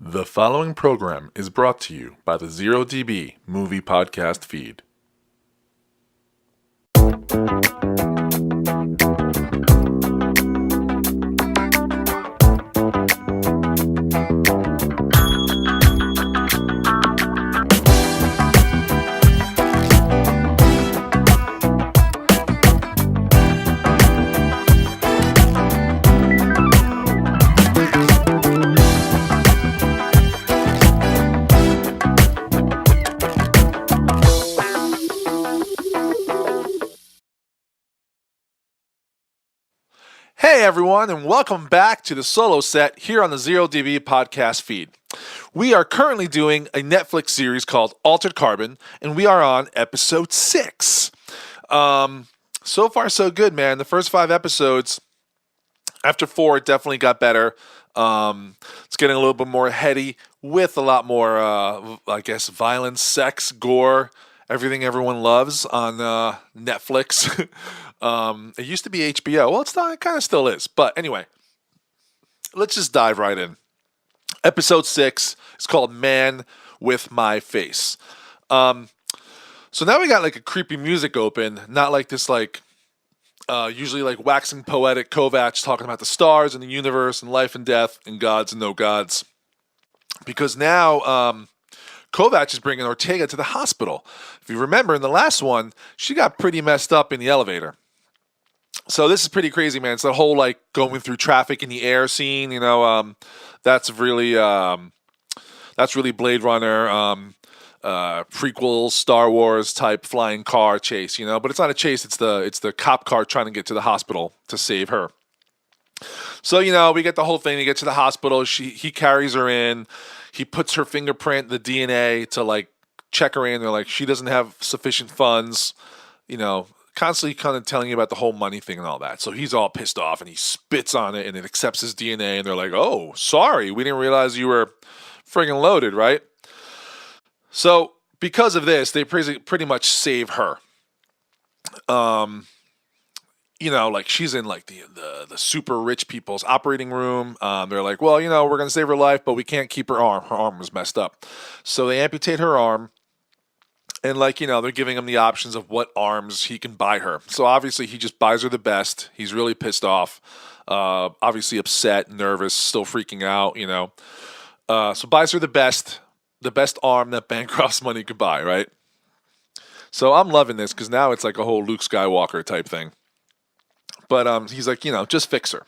The following program is brought to you by the 0DB Movie Podcast Feed. Hey everyone, and welcome back to the solo set here on the 0DB podcast feed. We are currently doing a Netflix series called Altered Carbon, and we are on episode 6. So far so good, man. The first 5 episodes, after 4, it definitely got better. It's getting a little bit more heady with a lot more, violence, sex, gore, everything everyone loves on Netflix. It used to be HBO. Well, it's not. It kind of still is. But anyway, let's just dive right in. Episode 6 is called Man with My Face. So now we got like a creepy music open, not like this usually like waxing poetic Kovacs talking about the stars and the universe and life and death and gods and no gods. Because now Kovacs is bringing Ortega to the hospital. If you remember in the last one, she got pretty messed up in the elevator. So this is pretty crazy, man. It's the whole like going through traffic in the air scene. That's really Blade Runner, prequel Star Wars type flying car chase. But it's not a chase. It's the cop car trying to get to the hospital to save her. So we get the whole thing. They get to the hospital. He carries her in. He puts her fingerprint, the DNA, to like check her in. They're like, she doesn't have sufficient funds. Constantly kind of telling you about the whole money thing and all that. So he's all pissed off and he spits on it and it accepts his DNA. And they're like, oh, sorry, we didn't realize you were friggin' loaded, right? So because of this, they pretty much save her. She's in like the super rich people's operating room. They're like, well, we're going to save her life, but we can't keep her arm. Her arm was messed up. So they amputate her arm. And they're giving him the options of what arms he can buy her. So obviously he just buys her the best. He's really pissed off, obviously upset, nervous, still freaking out, So buys her the best arm that Bancroft's money could buy, right? So I'm loving this because now it's like a whole Luke Skywalker type thing. But he's like, just fix her.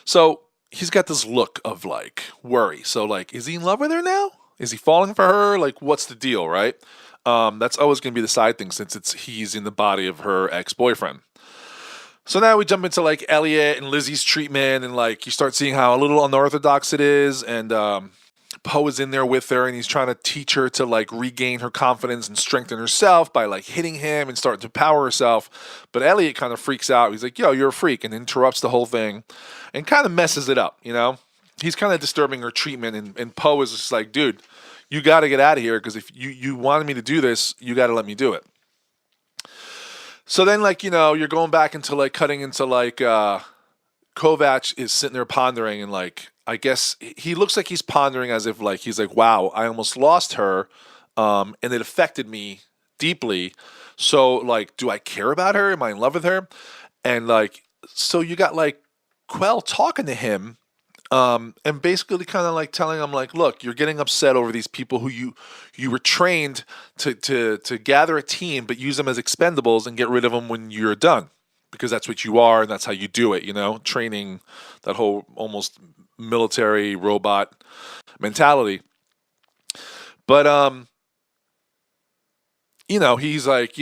So he's got this look of like worry. So like, is he in love with her now? Is he falling for her? Like, what's the deal, right? That's always going to be the side thing since he's in the body of her ex-boyfriend. So now we jump into like Elliot and Lizzie's treatment and like you start seeing how a little unorthodox it is. And Poe is in there with her and he's trying to teach her to like regain her confidence and strengthen herself by like hitting him and start to power herself. But Elliot kind of freaks out. He's like, yo, you're a freak, and interrupts the whole thing and kind of messes it up, He's kind of disturbing her treatment and Poe is just like, dude, you got to get out of here because if you wanted me to do this, you got to let me do it. So then, you're going back into, cutting into, Kovacs is sitting there pondering and, I guess he looks like he's pondering as if, he's like, wow, I almost lost her and it affected me deeply. So, do I care about her? Am I in love with her? And, so you got, Quell talking to him. And basically kind of telling him look, you're getting upset over these people who you were trained to gather a team, but use them as expendables and get rid of them when you're done, because that's what you are and that's how you do it, training, that whole almost military robot mentality. But, he's like,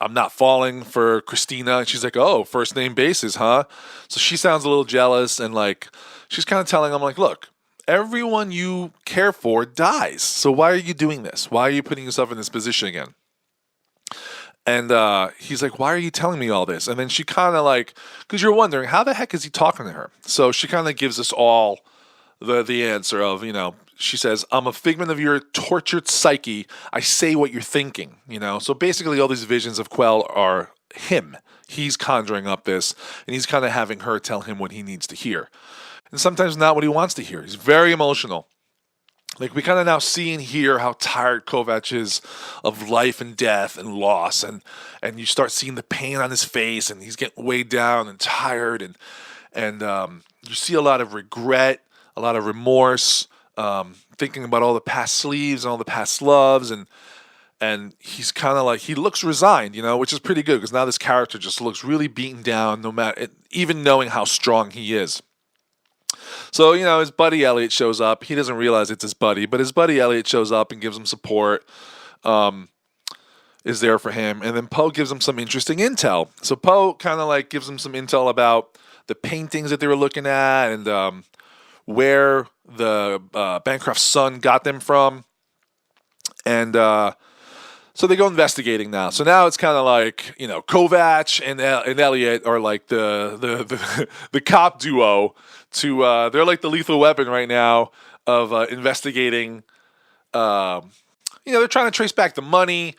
I'm not falling for Christina. And she's like, oh, first name basis, huh? So she sounds a little jealous and she's kind of telling him look, everyone you care for dies. So why are you doing this? Why are you putting yourself in this position again? And he's like, why are you telling me all this? And then she kind of because you're wondering, how the heck is he talking to her? So she kind of gives us all the answer of, she says, I'm a figment of your tortured psyche. I say what you're thinking, So basically all these visions of Quell are him. He's conjuring up this, and he's kind of having her tell him what he needs to hear. And sometimes not what he wants to hear. He's very emotional. Like, we kind of now see and hear how tired Kovac is of life and death and loss, and you start seeing the pain on his face, and he's getting weighed down and tired, and you see a lot of regret, a lot of remorse, thinking about all the past sleeves and all the past loves, and he's kind of like, he looks resigned, which is pretty good, because now this character just looks really beaten down, no matter, even knowing how strong he is. So, his buddy Elliot shows up. He doesn't realize it's his buddy, but his buddy Elliot shows up and gives him support, is there for him. And then Poe gives him some interesting intel. So Poe kind of like gives him some intel about the paintings that they were looking at, and where the Bancroft's son got them from. And so they go investigating now. So now it's kind of like, Kovac and Elliot are like the cop duo they're like the Lethal Weapon right now of investigating. They're trying to trace back the money,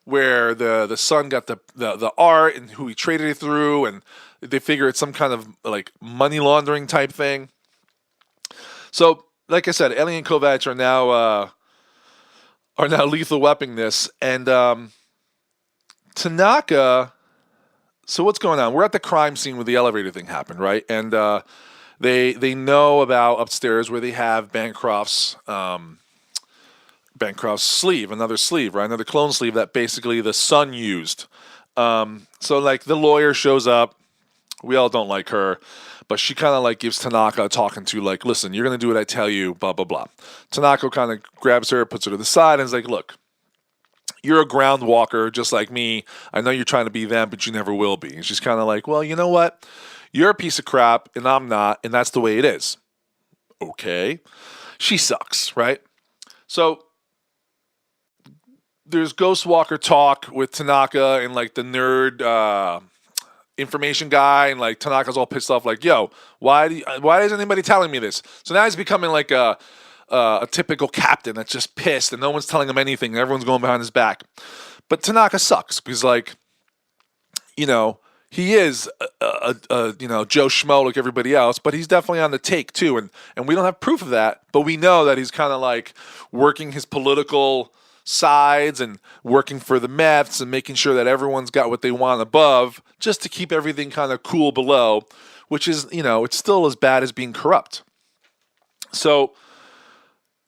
where the son got the art and who he traded it through, and they figure it's some kind of like money laundering type thing. So, like I said, Elliot and Kovac are now Lethal Weaponing this, and Tanaka. So what's going on? We're at the crime scene where the elevator thing happened, right? And they know about upstairs where they have Bancroft's sleeve, another sleeve, right? Another clone sleeve that basically the son used. So like the lawyer shows up. We all don't like her, but she kind of like gives Tanaka a talking to, like, listen, you're going to do what I tell you, blah, blah, blah. Tanaka kind of grabs her, puts her to the side, and is like, look, you're a ground walker just like me. I know you're trying to be them, but you never will be. And she's kind of like, well, you know what? You're a piece of crap, and I'm not, and that's the way it is. Okay. She sucks, right? So there's Ghost Walker talk with Tanaka and like the nerd information guy, and like Tanaka's all pissed off, like, yo, why isn't anybody telling me this? So now he's becoming like a typical captain that's just pissed and no one's telling him anything and everyone's going behind his back. But Tanaka sucks because, like, he is a Joe Schmo like everybody else, but he's definitely on the take too, and we don't have proof of that, but we know that he's kind of like working his political sides and working for the Mets and making sure that everyone's got what they want above, just to keep everything kind of cool below, which is, it's still as bad as being corrupt. So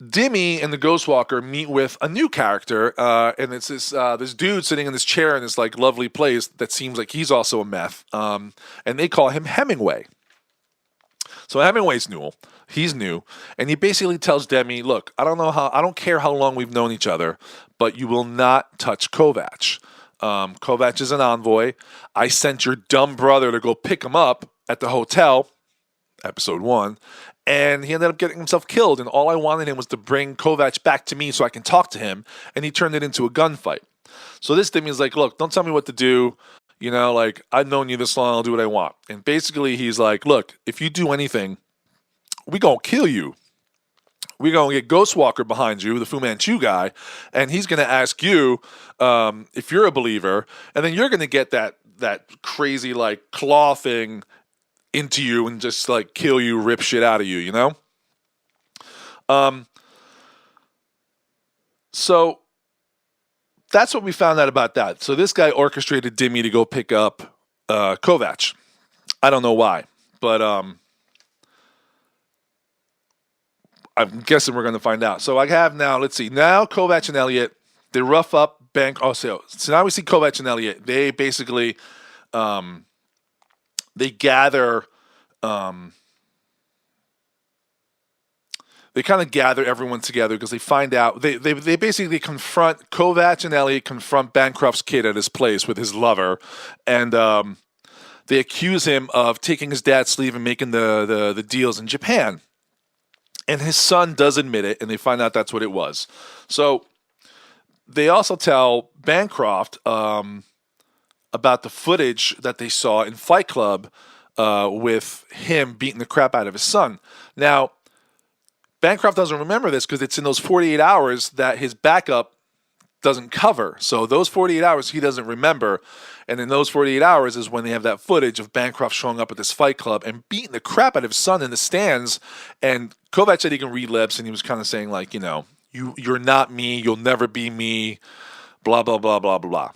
Dimmy and the Ghostwalker meet with a new character, and it's this dude sitting in this chair in this like lovely place that seems like he's also a meth, and they call him Hemingway. So Hemingway's new. He's new, and he basically tells Demi, look, I don't care how long we've known each other, but you will not touch Kovac. Kovac is an envoy. I sent your dumb brother to go pick him up at the hotel, episode 1, and he ended up getting himself killed, and all I wanted him was to bring Kovac back to me so I can talk to him, and he turned it into a gunfight. So this Demi's like, look, don't tell me what to do. Like, I've known you this long, I'll do what I want. And basically he's like, look, if you do anything, we gonna kill you. We gonna get Ghostwalker behind you, the Fu Manchu guy, and he's gonna ask you if you're a believer, and then you're gonna get that crazy like claw thing into you and just like kill you, rip shit out of you, So that's what we found out about that. So this guy orchestrated Dimmy to go pick up Kovac. I don't know why, but I'm guessing we're going to find out. So I have now, let's see. Now Kovac and Elliot, they rough up so now we see Kovac and Elliot. They basically, they gather, they kind of gather everyone together because they find out, they basically confront, Kovac and Elliot confront Bancroft's kid at his place with his lover, and they accuse him of taking his dad's sleeve and making the deals in Japan. And his son does admit it, and they find out that's what it was. So they also tell Bancroft about the footage that they saw in Fight Club with him beating the crap out of his son. Now, Bancroft doesn't remember this because it's in those 48 hours that his backup doesn't cover. So those 48 hours he doesn't remember. And in those 48 hours is when they have that footage of Bancroft showing up at this fight club and beating the crap out of his son in the stands. And Kovac said he can read lips, and he was kind of saying like, you're not me, you'll never be me, blah, blah, blah, blah, blah.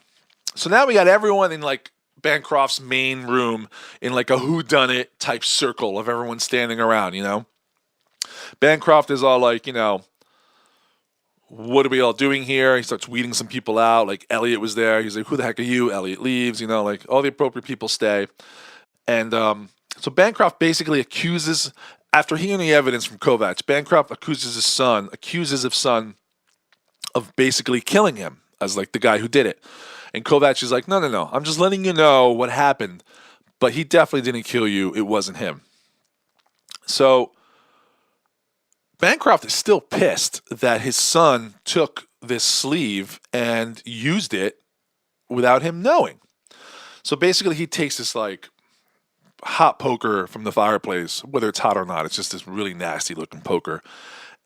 So now we got everyone in like Bancroft's main room in like a whodunit type circle of everyone standing around, Bancroft is all like, what are we all doing here? He starts weeding some people out. Like Elliot was there. He's like, who the heck are you? Elliot leaves, like all the appropriate people stay. And so Bancroft basically accuses, after hearing the evidence from Kovac, Bancroft accuses his son of basically killing him as like the guy who did it. And Kovac is like, no, I'm just letting you know what happened. But he definitely didn't kill you. It wasn't him. So Bancroft is still pissed that his son took this sleeve and used it without him knowing. So basically he takes this like hot poker from the fireplace, whether it's hot or not. It's just this really nasty looking poker.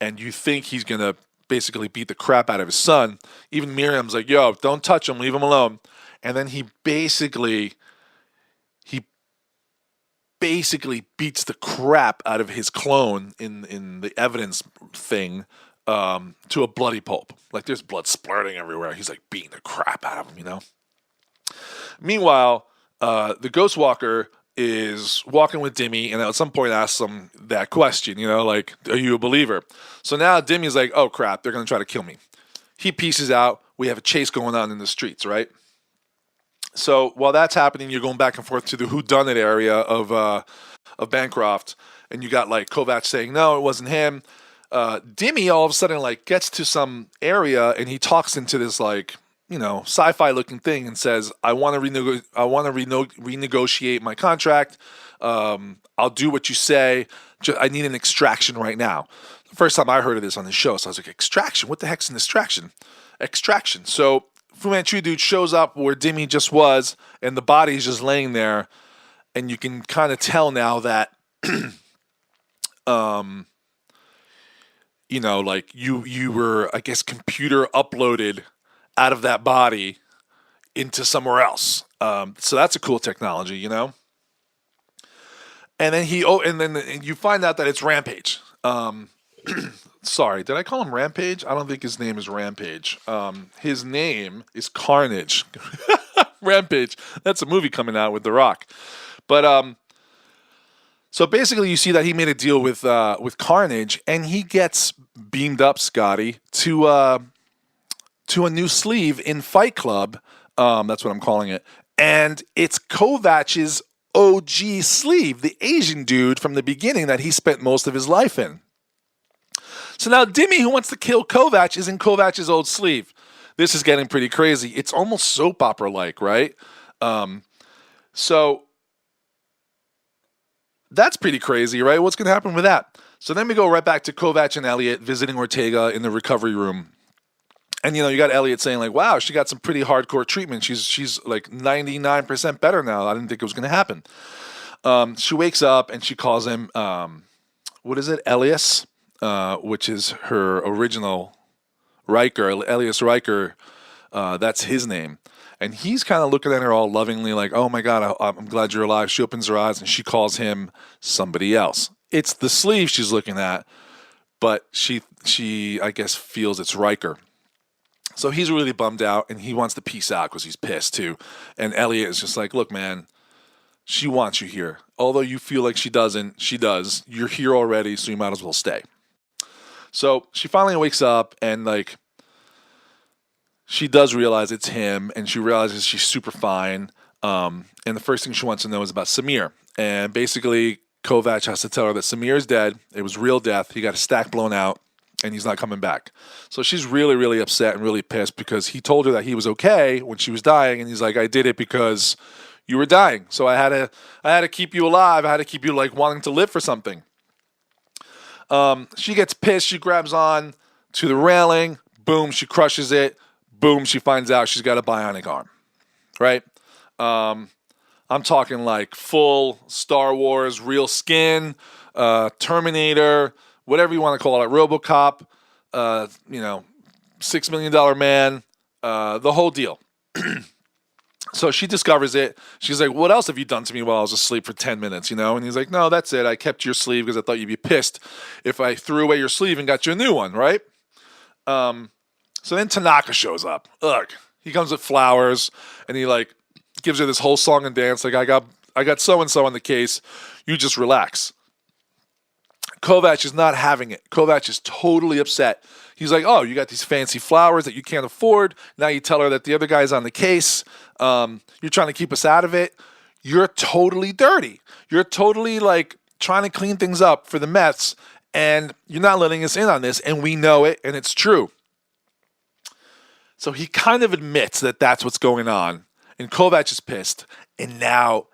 And you think he's going to basically beat the crap out of his son. Even Miriam's like, yo, don't touch him, leave him alone. And then he basically beats the crap out of his clone in the evidence thing to a bloody pulp. Like there's blood splurting everywhere. He's like beating the crap out of him, Meanwhile, the Ghost Walker is walking with Dimmy, and at some point asks him that question, like, are you a believer? So now Dimmy's like, oh crap, they're going to try to kill me. He pieces out. We have a chase going on in the streets, right? So while that's happening, you're going back and forth to the whodunit area of Bancroft, and you got like Kovac saying, no, it wasn't him. Dimmy all of a sudden like gets to some area, and he talks into this like, sci-fi looking thing and says, I want to renegotiate my contract. I'll do what you say. I need an extraction right now. The first time I heard of this on the show, so I was like, extraction? What the heck's an extraction? Extraction. So Fu Manchu dude shows up where Dimmy just was, and the body's just laying there, and you can kind of tell now that, like you were, I guess, computer uploaded out of that body into somewhere else. So that's a cool technology, And then and you find out that it's Rampage. Sorry, did I call him Rampage? I don't think his name is Rampage. His name is Carnage. Rampage. That's a movie coming out with The Rock. But so basically, you see that he made a deal with Carnage, and he gets beamed up, Scotty, to a new sleeve in Fight Club. That's what I'm calling it, and it's Kovac's OG sleeve, the Asian dude from the beginning that he spent most of his life in. So now Dimmy, who wants to kill Kovac, is in Kovac's old sleeve. This is getting pretty crazy. It's almost soap opera-like, right? So that's pretty crazy, right? What's going to happen with that? So then we go right back to Kovac and Elliot visiting Ortega in the recovery room. And, you got Elliot saying, like, wow, she got some pretty hardcore treatment. She's like 99% better now. I didn't think it was going to happen. She wakes up and she calls him, what is it, Elias? Which is her original Riker, Elias Riker. That's his name. And he's kind of looking at her all lovingly like, oh my God, I'm glad you're alive. She opens her eyes and she calls him somebody else. It's the sleeve she's looking at, but she I guess, feels it's Riker. So he's really bummed out and he wants to peace out because he's pissed too. And Elliot is just like, look, man, she wants you here. Although you feel like she doesn't, she does. You're here already, so you might as well stay. So she finally wakes up and like she does realize it's him, and she realizes she's super fine. And the first thing she wants to know is about Samir. And basically, Kovac has to tell her that Samir is dead. It was real death. He got a stack blown out, and he's not coming back. So she's really, really upset and really pissed because he told her that he was okay when she was dying, and he's like, I did it because you were dying. So I had to keep you alive. I had to keep you like wanting to live for something. She gets pissed. She grabs on to the railing. Boom, she crushes it. Boom, she finds out she's got a bionic arm, right? I'm talking like full Star Wars, real skin, Terminator, whatever you want to call it, RoboCop, $6 million man, the whole deal. So she discovers it. She's like, what else have you done to me while I was asleep for 10 minutes, And he's like, no, that's it. I kept your sleeve because I thought you'd be pissed if I threw away your sleeve and got you a new one, right? So then Tanaka shows up. Ugh. He comes with flowers, and he, gives her this whole song and dance. Like, I got so-and-so on the case. You just relax. Kovacs is not having it. Kovacs is totally upset. He's like, oh, you got these fancy flowers that you can't afford. Now you tell her that the other guy's on the case. You're trying to keep us out of it. You're totally dirty. You're totally, trying to clean things up for the Mets, and you're not letting us in on this, and we know it, and it's true. So he kind of admits that that's what's going on, and Kovacs is pissed, and now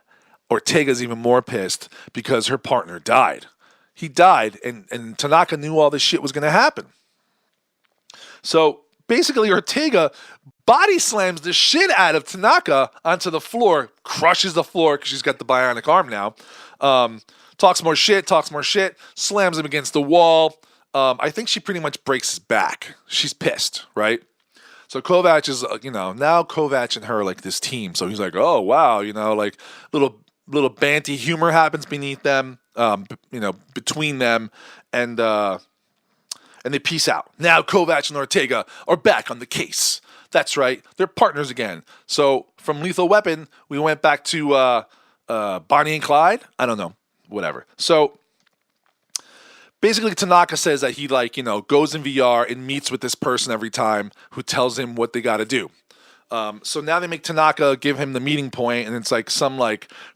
Ortega's even more pissed because her partner died. He died, and Tanaka knew all this shit was going to happen. So basically, Ortega body slams the shit out of Tanaka onto the floor, crushes the floor because she's got the bionic arm now. Talks more shit, slams him against the wall. I think she pretty much breaks his back. She's pissed, right? So Kovacs is, now Kovacs and her are like this team. So he's like, oh, wow, little banty humor happens beneath them, between them, and they peace out. Now Kovacs and Ortega are back on the case. That's right, they're partners again. So from Lethal Weapon, we went back to Bonnie and Clyde. I don't know, whatever. So basically, Tanaka says that he goes in VR and meets with this person every time who tells him what they got to do. So now they make Tanaka give him the meeting point, and it's some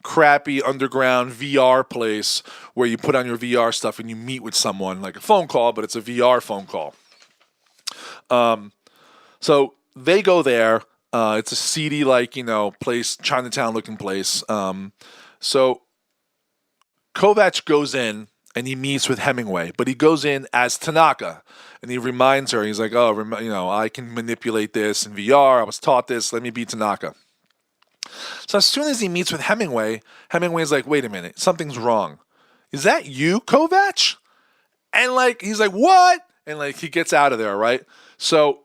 crappy underground VR place where you put on your VR stuff and you meet with someone, like a phone call, but it's a VR phone call. So they go there. It's a seedy, place, Chinatown looking place. So Kovacs goes in and he meets with Hemingway, but he goes in as Tanaka, and he reminds her. He's like, "Oh, I can manipulate this in VR. I was taught this. Let me be Tanaka." So as soon as he meets with Hemingway, Hemingway's like, "Wait a minute, something's wrong. Is that you, Kovacs?" And he's like, "What?" And he gets out of there, right? So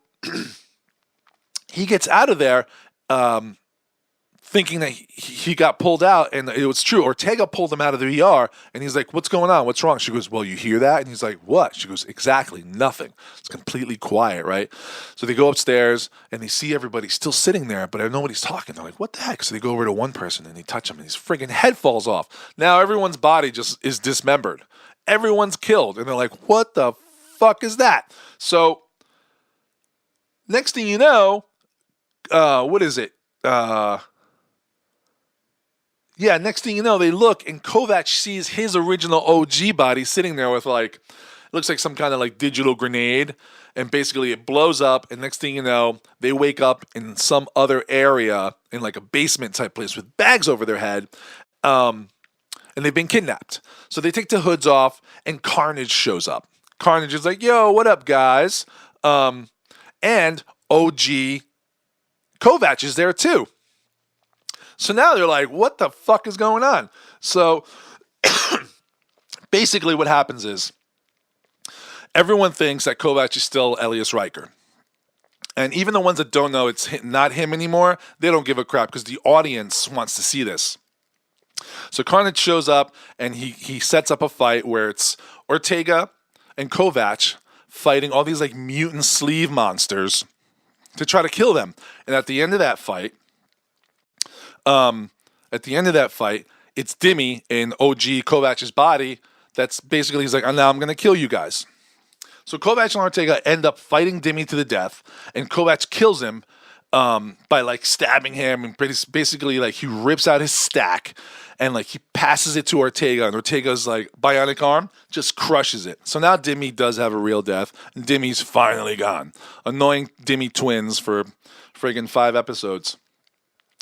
he gets out of there, thinking that he got pulled out, and it was true. Ortega pulled him out of the VR, and he's like, what's going on? What's wrong? She goes, well, you hear that? And he's like, what? She goes, exactly, nothing. It's completely quiet, right? So they go upstairs, and they see everybody still sitting there, but nobody's talking. They're like, what the heck? So they go over to one person, and they touch him, and his friggin' head falls off. Now everyone's body just is dismembered. Everyone's killed, and they're like, what the fuck is that? So next thing you know, what is it? Next thing you know, they look, and Kovacs sees his original OG body sitting there with it looks like some kind of digital grenade, and basically it blows up, and next thing you know, they wake up in some other area in a basement type place with bags over their head, and they've been kidnapped. So they take the hoods off, and Carnage shows up. Carnage is like, yo, what up, guys? And OG Kovacs is there too. So now they're like, what the fuck is going on? So basically what happens is everyone thinks that Kovacs is still Elias Riker. And even the ones that don't know it's not him anymore, they don't give a crap because the audience wants to see this. So Carnage shows up, and he sets up a fight where it's Ortega and Kovacs fighting all these mutant sleeve monsters to try to kill them. And at the end of that fight, it's Dimmy in OG Kovacs' body. That's basically, he's like, now I'm going to kill you guys. So Kovacs and Ortega end up fighting Dimmy to the death, and Kovacs kills him by stabbing him, and basically he rips out his stack, and he passes it to Ortega, and Ortega's bionic arm just crushes it. So now Dimmy does have a real death, and Dimmy's finally gone. Annoying Dimmy twins for friggin' 5 episodes.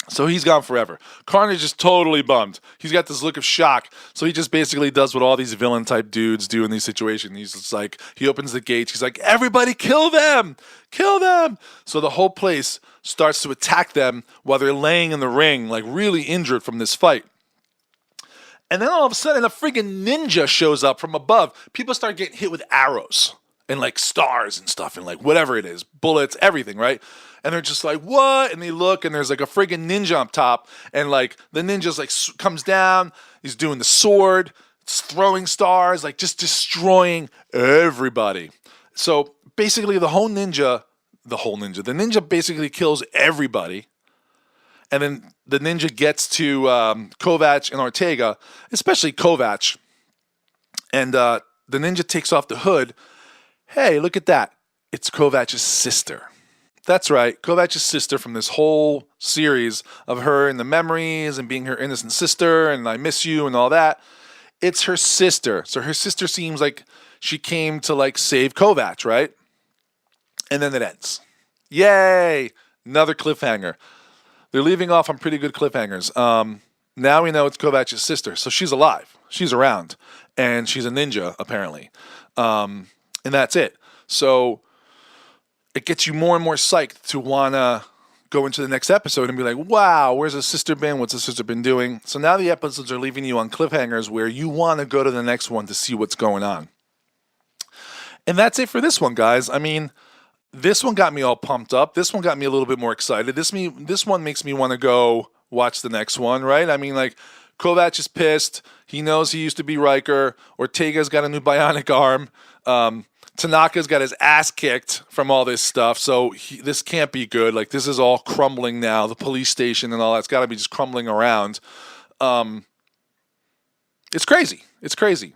So he's gone forever. Carnage is totally bummed. He's got this look of shock. So he just basically does what all these villain type dudes do in these situations. He's just he opens the gates. He's like, everybody kill them! Kill them! So the whole place starts to attack them while they're laying in the ring, really injured from this fight. And then all of a sudden, a friggin' ninja shows up from above. People start getting hit with arrows. and like stars and stuff and like whatever it is, bullets, everything, right? And they're just like, what? And they look, and there's like a friggin' ninja up top, and like the ninja's like comes down, he's doing the sword, it's throwing stars, like just destroying everybody. So basically, the ninja basically kills everybody. And then the ninja gets to Kovac and Ortega, especially Kovac. And the ninja takes off the hood. Hey, look at that. It's Kovac's sister. That's right, Kovac's sister from this whole series of her and the memories and being her innocent sister and I miss you and all that. It's her sister. So her sister seems like she came to like save Kovac, right? And then it ends. Yay! Another cliffhanger. They're leaving off on pretty good cliffhangers. Now we know it's Kovac's sister, so she's alive. She's around, and she's a ninja, apparently. And that's it. So it gets you more and more psyched to want to go into the next episode and be like, wow, where's the sister been? What's the sister been doing? So now the episodes are leaving you on cliffhangers where you want to go to the next one to see what's going on. And that's it for this one, guys. I mean, this one got me all pumped up. This one got me a little bit more excited. This one makes me want to go watch the next one, right? I mean, like, Kovac is pissed. He knows he used to be Riker. Ortega's got a new bionic arm. Tanaka's got his ass kicked from all this stuff. So this can't be good. Like, this is all crumbling now. The police station and all that's got to be just crumbling around. It's crazy. It's crazy.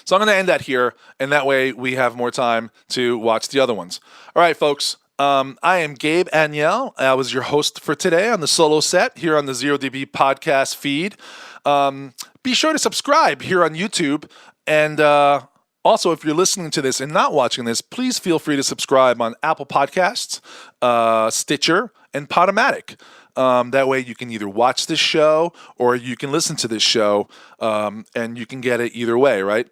So I'm going to end that here, and that way we have more time to watch the other ones. All right, folks. I am Gabe Aniel. I was your host for today on the solo set here on the ZeroDB podcast feed. Be sure to subscribe here on YouTube. And also, if you're listening to this and not watching this, please feel free to subscribe on Apple Podcasts, Stitcher, and Podomatic. That way you can either watch this show or you can listen to this show, and you can get it either way, right?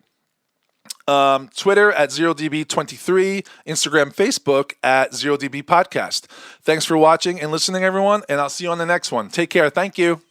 Twitter at ZeroDB23, Instagram, Facebook at ZeroDB Podcast. Thanks for watching and listening, everyone, and I'll see you on the next one. Take care. Thank you.